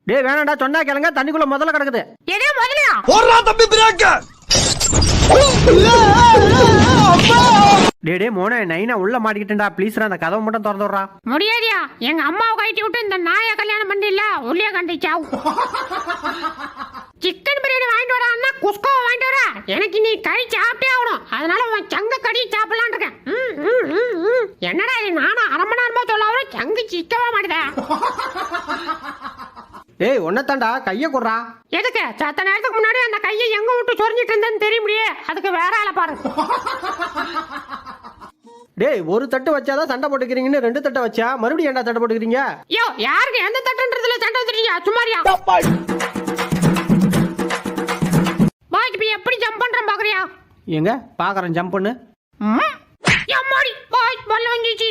டேய் வேணாடா சொன்னா கேளுங்க, தண்ணிக்குள்ள முதல்ல கிடக்குது. எதே முதலையா? போறா தம்பி பிரேக். டேய் டேய் மோனே, நைனா உள்ள மாட்டிக்கிட்டேன்டா, ப்ளீஸ்ரா அந்த கதவை மட்டும் திறந்து விடுறா. முடியாதியா, எங்க அம்மாவை கட்டி விட்டு இந்த நாயை கல்யாணம் பண்ணிடல, உள்ளே கண்டிச்சாவு. சிக்கன் பிரியாணி வாங்கிட்டு வரான்னா குஸ்காவை வாங்கிட்டு வர, எனக்கு நீ கறி சாப்பிட்டே ஆகணும், அதனால உன் சங்க கறி சாப்பிடலான் இருக்கேன். என்னடா இது, நானும் அரை மணி நேரமா சொல்லாவ சங்கு சிக்கவே மாட்டேன். ஏய் ஒன்னத்தாண்டா, கைய குடுறா. எதுக்கு? சத்த நேரத்துக்கு முன்னாடி அந்த கையை எங்க விட்டு சொரிஞ்சிட்டு இருந்தேன்னு தெரிய முடியே, அதுக்கு வேற ஆளை பாரு. டேய் ஒரு தட்டு வச்சாதான் சண்டை போட்டுக்கிறீங்கன்னு 2 தட்டை வச்சா மறுபடியும் ஏன்டா சண்டை போட்டுக்கிறீங்க? யோ யாருக்கு எந்த தட்டுன்றதுல சண்டை வந்துட்டீங்க? சும்மாரியா பாய், இப்ப எப்படி ஜம்ப் பண்றேன் பாக்குறியா? எங்க பாக்குறேன், ஜம்ப் பண்ணு. அம்மாடி பாய், பல்ல வந்துச்சு.